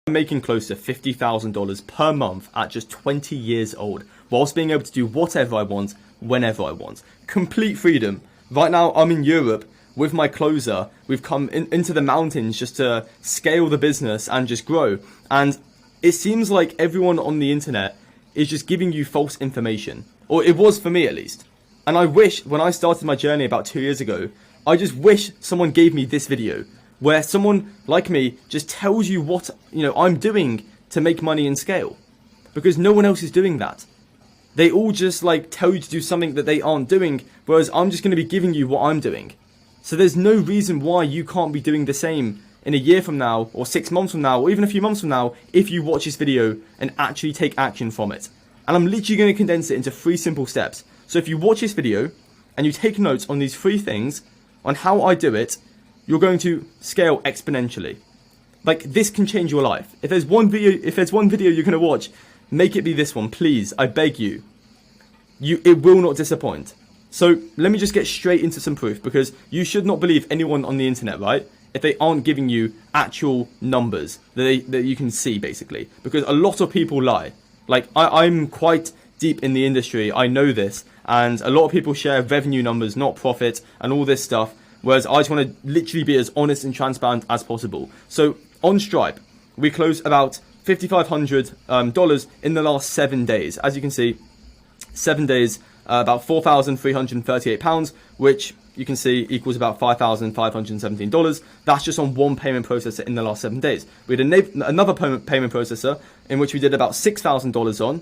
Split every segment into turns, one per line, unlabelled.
making close to $50,000 per month at just 20 years old, whilst being able to do whatever I want, whenever I want. Complete freedom. Right now, I'm in Europe with my closer. We've come into the mountains just to scale the business and just grow. And it seems like everyone on the internet is just giving you false information. Or it was for me, at least. And I wish, when I started my journey about 2 years ago, I just wish someone gave me this video, where someone like me just tells you what, I'm doing to make money and scale. Because no one else is doing that. They all just tell you to do something that they aren't doing, whereas I'm just going to be giving you what I'm doing. So there's no reason why you can't be doing the same in a year from now, or 6 months from now, or even a few months from now, if you watch this video and actually take action from it. And I'm literally going to condense it into 3 simple steps. So if you watch this video and you take notes on these 3 things, on how I do it, you're going to scale exponentially. This can change your life. If there's one video you're going to watch, make it be this one, please. I beg you. It will not disappoint. So let me just get straight into some proof, because you should not believe anyone on the internet, right? If they aren't giving you actual numbers that you can see, basically. Because a lot of people lie. I'm quite deep in the industry. I know this. And a lot of people share revenue numbers, not profit, and all this stuff. Whereas I just want to literally be as honest and transparent as possible. So on Stripe, we closed about $5,500 in the last 7 days. As you can see, 7 days, about £4,338, which you can see equals about $5,517. That's just on one payment processor in the last 7 days. We had another payment processor in which we did about $6,000 on.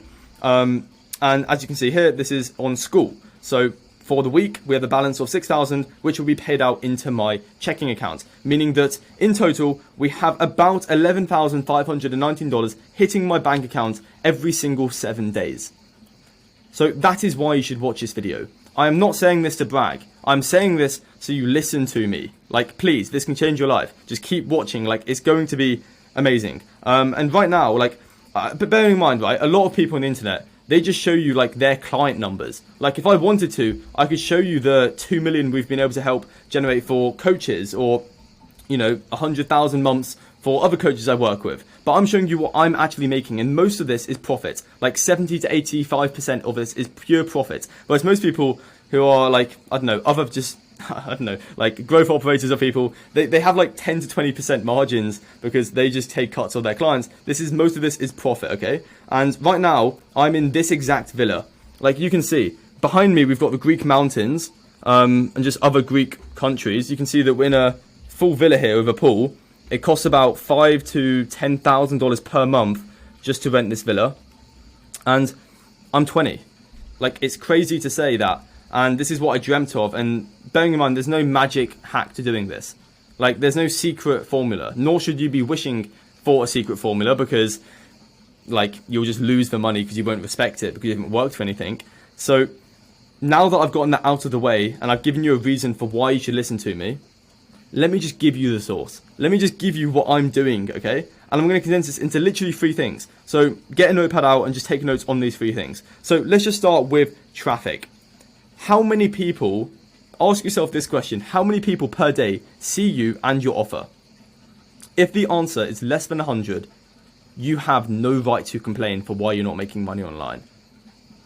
And as you can see here, this is on School. So for the week, we have a balance of $6,000, which will be paid out into my checking account, meaning that in total, we have about $11,519 hitting my bank account every single 7 days. So that is why you should watch this video. I am not saying this to brag. I'm saying this so you listen to me. Please, this can change your life. Just keep watching. It's going to be amazing. And right now, but bearing in mind, right, a lot of people on the internet, they just show you their client numbers. If I wanted to, I could show you the 2 million we've been able to help generate for coaches, or 100,000 months for other coaches I work with. But I'm showing you what I'm actually making, and most of this is profit. 70 to 85% of this is pure profit. Whereas most people who are growth operators or people, they have 10 to 20% margins because they just take cuts of their clients. Most of this is profit, okay? And right now, I'm in this exact villa. You can see, behind me, we've got the Greek mountains, and just other Greek countries. You can see that we're in a full villa here with a pool. It costs about $5,000 to $10,000 per month just to rent this villa. And I'm 20. It's crazy to say that. And this is what I dreamt of. And bearing in mind, there's no magic hack to doing this. There's no secret formula. Nor should you be wishing for a secret formula, because you'll just lose the money because you won't respect it, because you haven't worked for anything. So now that I've gotten that out of the way, and I've given you a reason for why you should listen to me, let me just give you the source. Let me just give you what I'm doing, okay? And I'm going to condense this into literally 3 things. So get a notepad out and just take notes on these 3 things. So let's just start with traffic. How many people, ask yourself this question, how many people per day see you and your offer? If the answer is less than 100, you have no right to complain for why you're not making money online.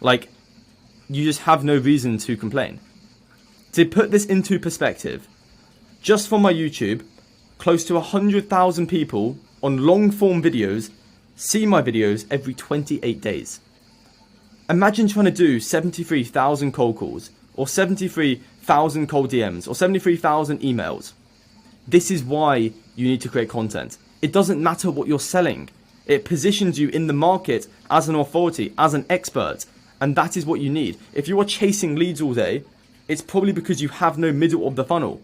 You just have no reason to complain. To put this into perspective, just from my YouTube, close to 100,000 people on long form videos see my videos every 28 days. Imagine trying to do 73,000 cold calls, or 73,000 cold DMs, or 73,000 emails. This is why you need to create content. It doesn't matter what you're selling. It positions you in the market as an authority, as an expert, and that is what you need. If you are chasing leads all day, it's probably because you have no middle of the funnel.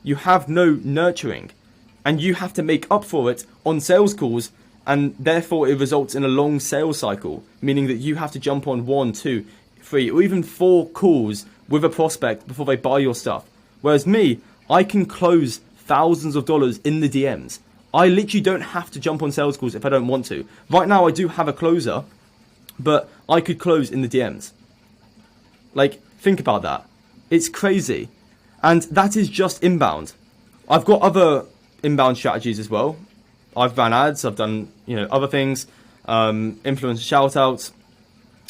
You have no nurturing, and you have to make up for it on sales calls, and therefore it results in a long sales cycle, meaning that you have to jump on 1, 2, 3, or even 4 calls with a prospect before they buy your stuff. Whereas me, I can close thousands of dollars in the DMs. I literally don't have to jump on sales calls if I don't want to. Right now I do have a closer, but I could close in the DMs. Think about that. It's crazy. And that is just inbound. I've got other inbound strategies as well. I've ran ads, I've done, other things, influencer shout outs,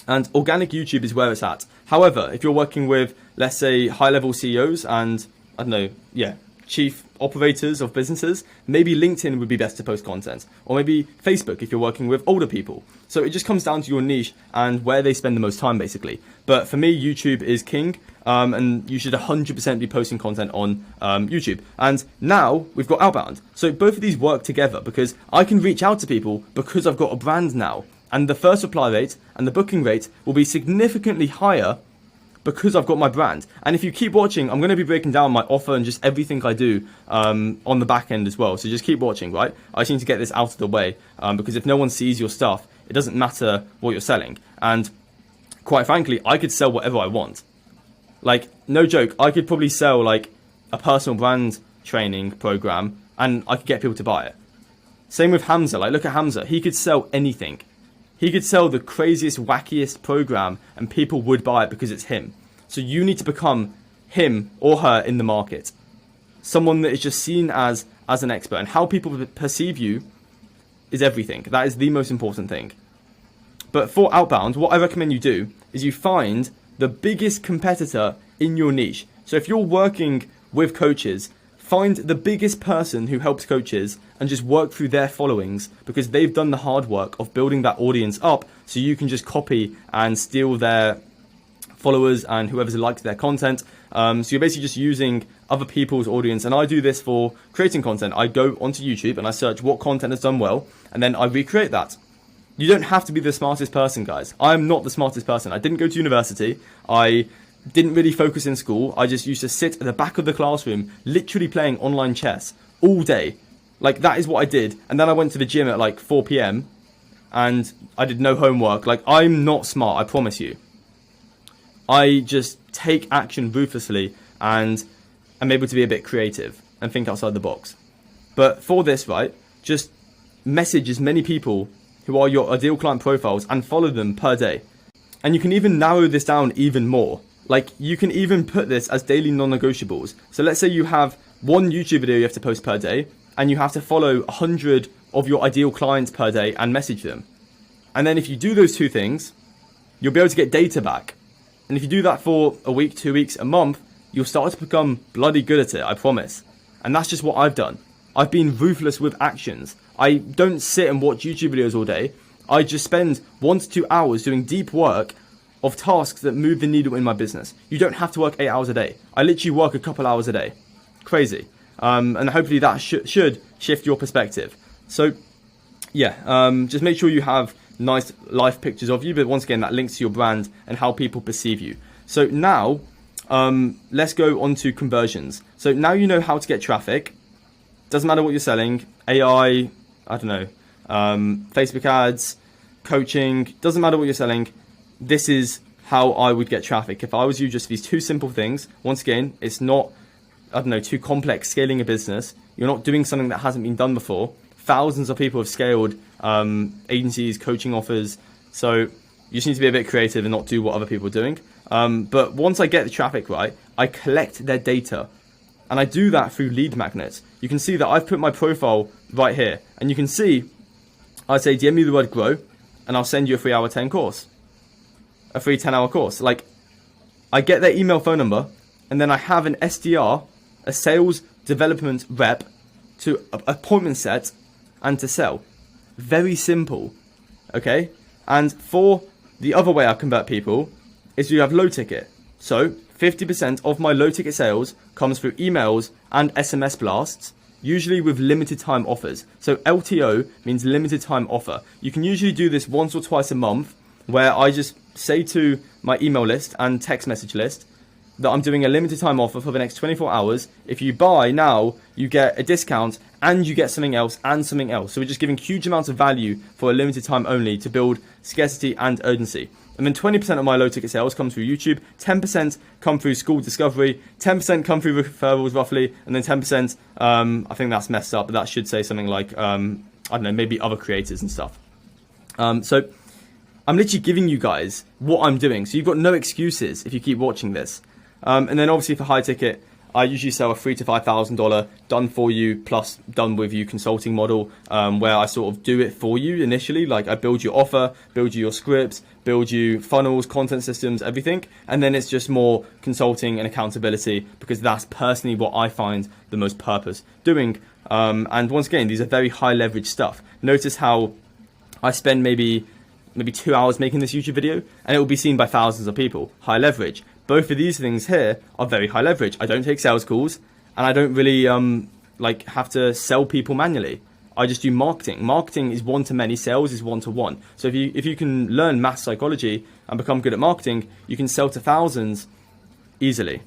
and organic YouTube is where it's at. However, if you're working with, let's say, high-level CEOs and, I don't know, chief operators of businesses, maybe LinkedIn would be best to post content, or maybe Facebook if you're working with older people. So it just comes down to your niche and where they spend the most time, basically. But for me, YouTube is king, and you should 100% be posting content on YouTube. And now we've got outbound. So both of these work together because I can reach out to people because I've got a brand now. And the first reply rate and the booking rate will be significantly higher because I've got my brand. And if you keep watching, I'm going to be breaking down my offer and just everything I do on the back end as well. So just keep watching, right? I just need to get this out of the way because if no one sees your stuff, it doesn't matter what you're selling. And quite frankly, I could sell whatever I want. Like, no joke, I could probably sell like a personal brand training program and I could get people to buy it. Same with Hamza. Like, look at Hamza. He could sell anything. He could sell the craziest, wackiest program and people would buy it because it's him. So you need to become him or her in the market. Someone that is just seen as an expert. And how people perceive you is everything. That is the most important thing. But for outbound, what I recommend you do is you find the biggest competitor in your niche. So if you're working with coaches, find the biggest person who helps coaches and just work through their followings because they've done the hard work of building that audience up so you can just copy and steal their followers and whoever's liked their content. So you're basically just using other people's audience. And I do this for creating content. I go onto YouTube and I search what content has done well and then I recreate that. You don't have to be the smartest person, guys. I'm not the smartest person. I didn't go to university. I didn't really focus in school. I just used to sit at the back of the classroom, literally playing online chess all day. Like, that is what I did. And then I went to the gym at like 4 p.m. and I did no homework. Like, I'm not smart, I promise you. I just take action ruthlessly and I'm able to be a bit creative and think outside the box. But for this, right, just message as many people who are your ideal client profiles and follow them per day. And you can even narrow this down even more. Like, you can even put this as daily non-negotiables. So let's say you have one YouTube video you have to post per day and you have to follow 100 of your ideal clients per day and message them. And then if you do those two things, you'll be able to get data back. And if you do that for a week, 2 weeks, a month, you'll start to become bloody good at it, I promise. And that's just what I've done. I've been ruthless with actions. I don't sit and watch YouTube videos all day. I just spend 1 to 2 hours doing deep work of tasks that move the needle in my business. You don't have to work 8 hours a day. I literally work a couple hours a day. Crazy. And hopefully that should shift your perspective. So, yeah, just make sure you have nice life pictures of you. But once again, that links to your brand and how people perceive you. So now, let's go on to conversions. So now you know how to get traffic. Doesn't matter what you're selling. AI, I don't know, Facebook ads, coaching. Doesn't matter what you're selling. This is how I would get traffic. If I was you, just these two simple things. Once again, it's not, I don't know, too complex scaling a business. You're not doing something that hasn't been done before. Thousands of people have scaled agencies, coaching offers. So you just need to be a bit creative and not do what other people are doing. But once I get the traffic right, I collect their data. And I do that through lead magnets. You can see that I've put my profile right here. And you can see, I say, DM me the word grow, and I'll send you a free hour 10 course. A free 10-hour course. Like, I get their email, phone number, and then I have an SDR, a sales development rep, to appointment set and to sell. Very simple. Okay? And for the other way I convert people is you have low ticket. So 50% of my low ticket sales comes through emails and SMS blasts, usually with limited time offers. So LTO means limited time offer. You can usually do this once or twice a month, where I just say to my email list and text message list that I'm doing a limited time offer for the next 24 hours. If you buy now, you get a discount and you get something else and something else. So we're just giving huge amounts of value for a limited time only to build scarcity and urgency. And then 20% of my low ticket sales comes through YouTube, 10% come through school discovery, 10% come through referrals roughly, and then 10%, I think that's messed up, but that should say something like, I don't know, maybe other creators and stuff. So I'm literally giving you guys what I'm doing. So you've got no excuses if you keep watching this. And then obviously for high ticket, I usually sell a $3,000 to $5,000 done for you plus done with you consulting model, where I sort of do it for you initially. Like I build your offer, build you your scripts, build you funnels, content systems, everything. And then it's just more consulting and accountability, because that's personally what I find the most purpose doing. And once again, these are very high leverage stuff. Notice how I spend maybe 2 hours making this YouTube video and it will be seen by thousands of people. High leverage. Both of these things here are very high leverage. I don't take sales calls and I don't really like have to sell people manually. I just do marketing. Marketing is one to many, sales is one to one. So if you can learn math psychology and become good at marketing, you can sell to thousands easily.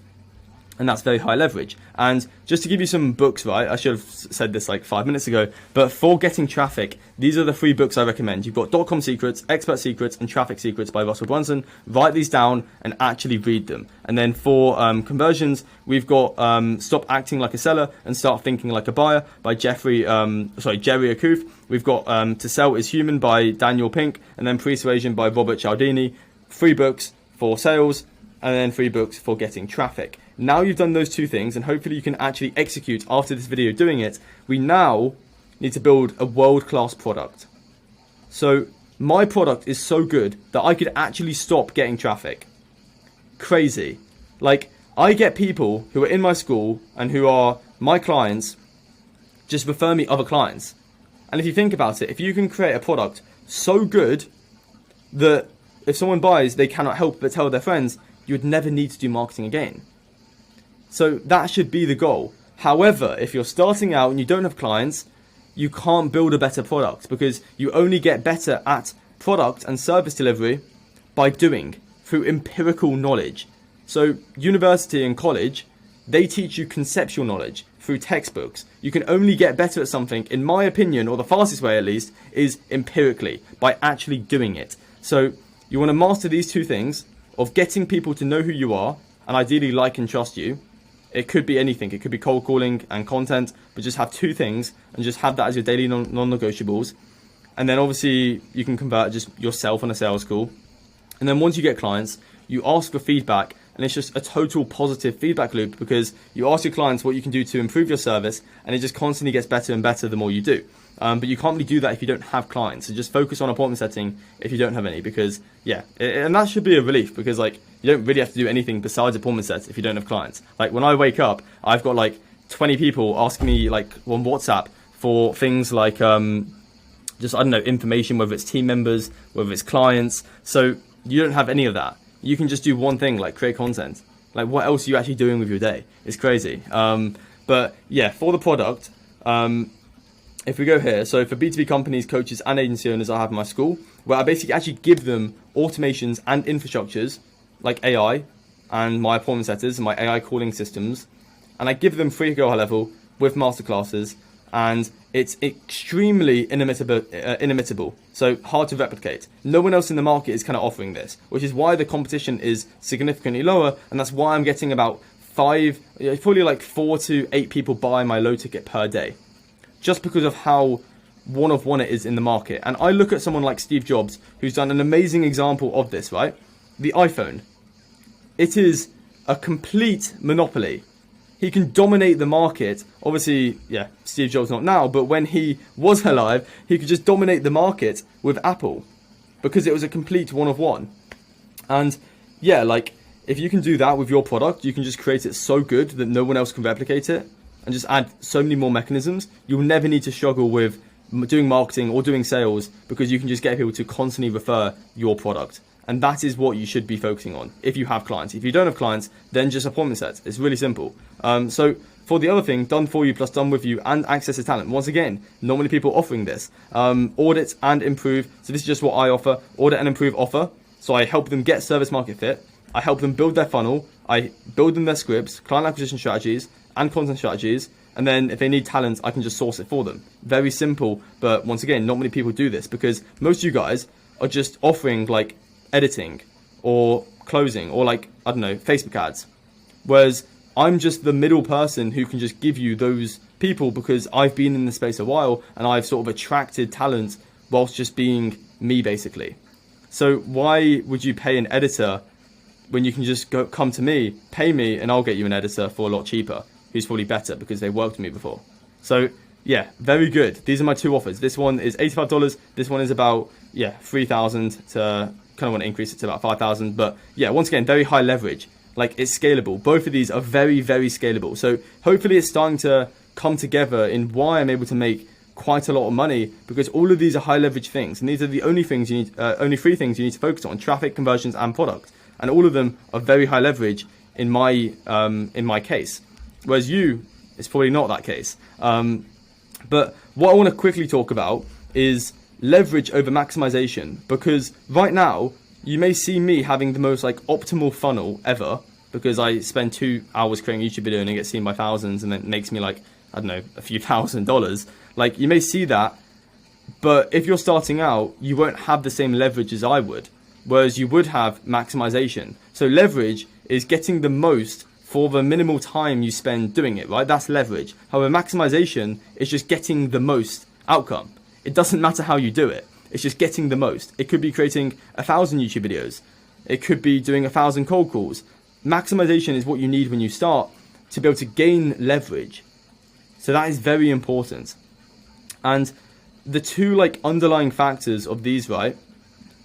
And that's very high leverage. And just to give you some books, right, I should have said this like 5 minutes ago, but for getting traffic, these are the 3 books I recommend. You've got .com Secrets, Expert Secrets, and Traffic Secrets by Russell Brunson. Write these down and actually read them. And then for conversions, we've got Stop Acting Like a Seller and Start Thinking Like a Buyer by Jerry Acuff. We've got To Sell Is Human by Daniel Pink, and then Persuasion by Robert Cialdini. 3 books for sales, and then 3 books for getting traffic. Now you've done those 2 things, and hopefully you can actually execute after this video doing it. We now need to build a world-class product. So my product is so good that I could actually stop getting traffic. Crazy. Like, I get people who are in my school and who are my clients just refer me other clients. And if you think about it, if you can create a product so good that if someone buys, they cannot help but tell their friends, you would never need to do marketing again. So that should be the goal. However, if you're starting out and you don't have clients, you can't build a better product, because you only get better at product and service delivery by doing, through empirical knowledge. So university and college, they teach you conceptual knowledge through textbooks. You can only get better at something, in my opinion, or the fastest way at least, is empirically, by actually doing it. So you want to master these 2 things of getting people to know who you are and ideally like and trust you. It could be anything. It could be cold calling and content, but just have 2 things and just have that as your daily non-negotiables. And then obviously you can convert just yourself on a sales call. And then once you get clients, you ask for feedback, and it's just a total positive feedback loop, because you ask your clients what you can do to improve your service, and it just constantly gets better and better the more you do. But you can't really do that if you don't have clients. So just focus on appointment setting if you don't have any, because and that should be a relief, because like you don't really have to do anything besides appointment sets if you don't have clients. Like when I wake up, I've got like 20 people asking me like on WhatsApp for things like just, I don't know, information, whether it's team members, whether it's clients. So you don't have any of that. You can just do one thing, like create content. Like what else are you actually doing with your day? It's crazy. But yeah, for the product, if we go here, so for B2B companies, coaches and agency owners, I have my school where I basically actually give them automations and infrastructures like AI and my appointment setters and my AI calling systems. And I give them free to go high level with masterclasses, and it's extremely inimitable, so hard to replicate. No one else in the market is kind of offering this, which is why the competition is significantly lower, and that's why I'm getting about 4 to 8 people buy my low ticket per day, just because of how one of one it is in the market. And I look at someone like Steve Jobs, who's done an amazing example of this, right? The iPhone. It is a complete monopoly. He can dominate the market. Obviously, yeah, Steve Jobs not now, but when he was alive, he could just dominate the market with Apple, because it was a complete one of one. And yeah, like if you can do that with your product, you can just create it so good that no one else can replicate it, and just add so many more mechanisms. You'll never need to struggle with doing marketing or doing sales, because you can just get people to constantly refer your product. And that is what you should be focusing on if you have clients. If you don't have clients, then just appointment sets. It's really simple. So for the other thing, done for you plus done with you and access to talent. Once again, not many people offering this. Audit and improve. So this is just what I offer. Audit and improve offer. So I help them get service market fit. I help them build their funnel. I build them their scripts, client acquisition strategies, and content strategies. And then if they need talent, I can just source it for them. Very simple. But once again, not many people do this, because most of you guys are just offering like editing or closing or like, I don't know, Facebook ads. Whereas I'm just the middle person who can just give you those people, because I've been in the space a while and I've sort of attracted talent whilst just being me basically. So why would you pay an editor when you can just come to me, pay me, and I'll get you an editor for a lot cheaper, who's probably better because they worked with me before. So yeah, very good. These are my two offers. This one is $85. This one is about, yeah, 3,000 to kind of want to increase it to about 5,000. But yeah, once again, very high leverage. Like, it's scalable. Both of these are very, very scalable. So hopefully it's starting to come together in why I'm able to make quite a lot of money, because all of these are high leverage things, and these are the only things you need, only three things you need to focus on: traffic, conversions, and product. And all of them are very high leverage in my case. Whereas you, it's probably not that case. But what I want to quickly talk about is leverage over maximization, because right now you may see me having the most like optimal funnel ever, because I spend 2 hours creating a YouTube video and it gets seen by thousands, and then it makes me like, I don't know, a few $1,000s. Like, you may see that, but if you're starting out, you won't have the same leverage as I would, whereas you would have maximization. So leverage is getting the most for the minimal time you spend doing it, right? That's leverage. However, maximization is just getting the most outcome. It doesn't matter how you do it. It's just getting the most. It could be creating 1,000 YouTube videos. It could be doing 1,000 cold calls. Maximization is what you need when you start to be able to gain leverage. So that is very important. And the two like underlying factors of these, right,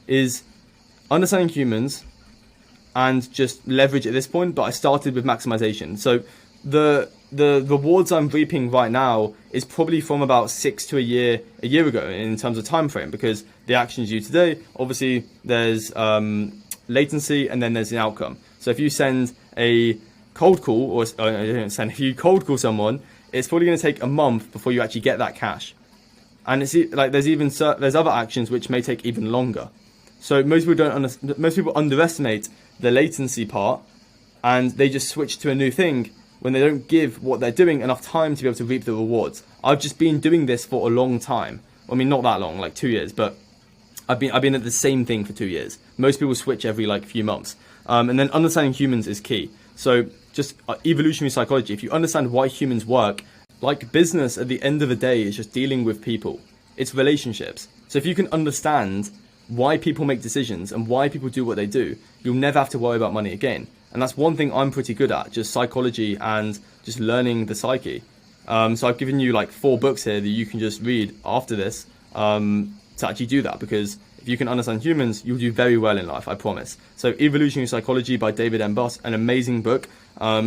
is understanding humans and just leverage at this point. But I started with maximization. So the rewards I'm reaping right now is probably from about 6 to a year ago in terms of time frame, because the actions you do today, obviously there's latency and then there's an outcome. So if you send a cold call, or if you cold call someone, it's probably going to take a month before you actually get that cash. And it's like there's other actions which may take even longer. So most people underestimate the latency part, and they just switch to a new thing when they don't give what they're doing enough time to be able to reap the rewards. I've just been doing this for a long time. I mean, not that long, like 2 years, but I've been at the same thing for 2 years. Most people switch every like few months. And then understanding humans is key. So just evolutionary psychology, if you understand why humans work, like business at the end of the day is just dealing with people. It's relationships. So if you can understand why people make decisions and why people do what they do, you'll never have to worry about money again. And that's one thing I'm pretty good at, just psychology and just learning the psyche. So I've given you like 4 books here that you can just read after this to actually do that, because if you can understand humans, you'll do very well in life, I promise. So Evolutionary Psychology by David M. Buss, an amazing book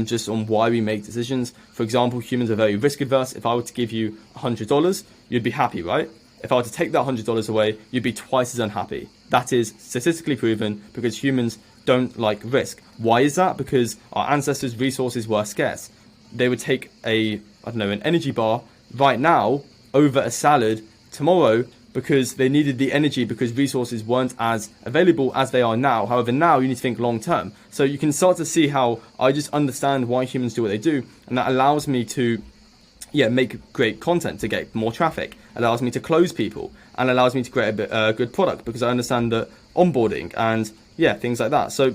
just on why we make decisions. For example, humans are very risk adverse. If I were to give you $100, you'd be happy, right? If I were to take that $100 away, you'd be twice as unhappy. That is statistically proven, because humans don't like risk. Why is that? Because our ancestors' resources were scarce. They would take an energy bar right now over a salad tomorrow, because they needed the energy, because resources weren't as available as they are now. However, now you need to think long term. So you can start to see how I just understand why humans do what they do, and that allows me to make great content, to get more traffic, allows me to close people, and allows me to create a good product, because I understand the onboarding and things like that. So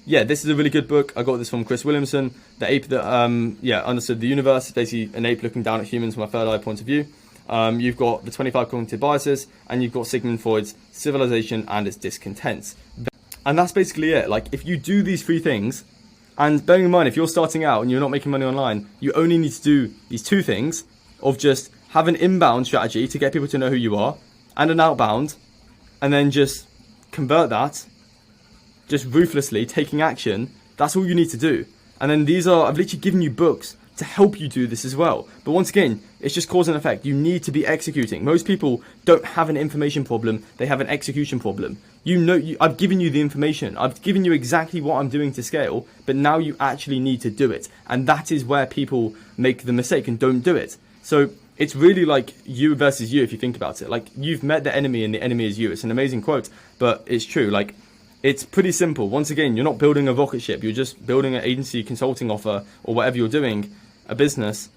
this is a really good book. I got this from Chris Williamson. The ape that understood the universe, basically an ape looking down at humans from a third eye point of view. You've got the 25 cognitive biases, and you've got Sigmund Freud's civilization and its discontents. And that's basically it. Like, if you do these 3 things, and bearing in mind, if you're starting out and you're not making money online, you only need to do these 2 things of just have an inbound strategy to get people to know who you are, and an outbound, and then just convert that, just ruthlessly taking action. That's all you need to do. And then I've literally given you books to help you do this as well. But once again, it's just cause and effect. You need to be executing. Most people don't have an information problem, they have an execution problem. I've given you the information, I've given you exactly what I'm doing to scale, but now you actually need to do it. And that is where people make the mistake and don't do it. So it's really like you versus you, if you think about it. Like, you've met the enemy and the enemy is you. It's an amazing quote, but it's true. Like, it's pretty simple. Once again, you're not building a rocket ship, you're just building an agency consulting offer, or whatever you're doing, a business.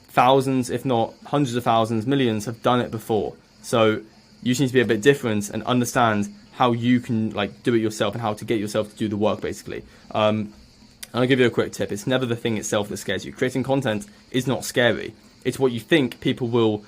Thousands, if not hundreds of thousands, millions have done it before. So you just need to be a bit different and understand how you can like do it yourself, and how to get yourself to do the work, basically. And I'll give you a quick tip. It's never the thing itself that scares you. Creating content is not scary. it's what you think people will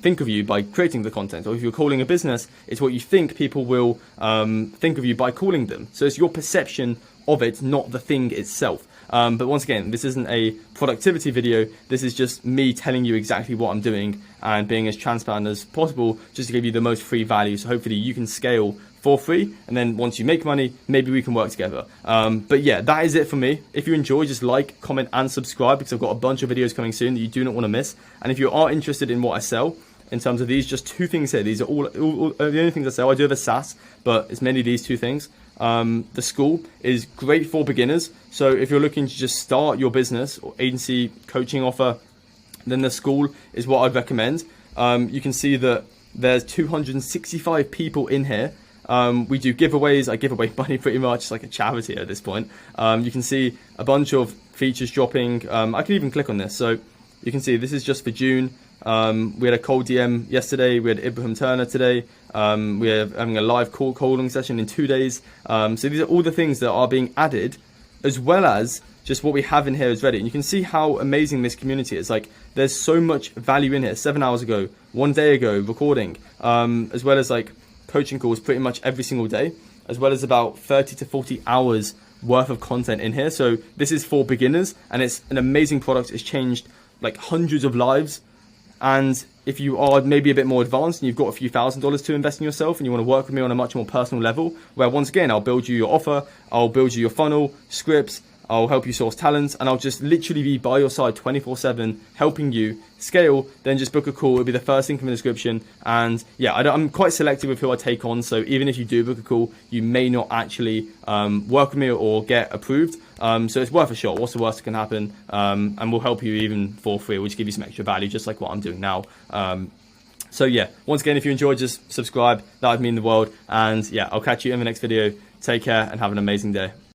think of you by creating the content. Or if you're calling a business, it's what you think people will think of you by calling them. So it's your perception of it, not the thing itself. But once again, this isn't a productivity video. This is just me telling you exactly what I'm doing and being as transparent as possible, just to give you the most free value. So hopefully you can scale for free, and then once you make money, maybe we can work together. But yeah, that is it for me. If you enjoy, just like, comment, and subscribe, because I've got a bunch of videos coming soon that you do not want to miss. And if you are interested in what I sell, in terms of these, just 2 things here. These are all the only things I sell. I do have a SaaS, but it's mainly these 2 things. The school is great for beginners. So if you're looking to just start your business or agency coaching offer, then the school is what I'd recommend. You can see that there's 265 people in here. We do giveaways. I give away money pretty much. It's like a charity at this point. You can see a bunch of features dropping. I can even click on this. So you can see this is just for June. We had a cold DM yesterday. We had Ibrahim Turner today. We're having a live calling session in 2 days. So these are all the things that are being added, as well as just what we have in here is ready. And you can see how amazing this community is. Like, there's so much value in here. 7 hours ago, 1 day ago, recording, as well as like coaching calls pretty much every single day, as well as about 30 to 40 hours worth of content in here. So this is for beginners, and it's an amazing product. It's changed like hundreds of lives. And if you are maybe a bit more advanced and you've got a few $1,000s to invest in yourself and you want to work with me on a much more personal level, where once again, I'll build you your offer, I'll build you your funnel, scripts, I'll help you source talent, and I'll just literally be by your side 24/7 helping you scale, then just book a call. It'll be the first link in the description. And yeah, I'm quite selective with who I take on. So even if you do book a call, you may not actually work with me or get approved. So it's worth a shot. What's the worst that can happen? And we'll help you even for free. We'll just give you some extra value, just like what I'm doing now. So yeah, once again, if you enjoyed, just subscribe. That would mean the world. And yeah, I'll catch you in the next video. Take care and have an amazing day.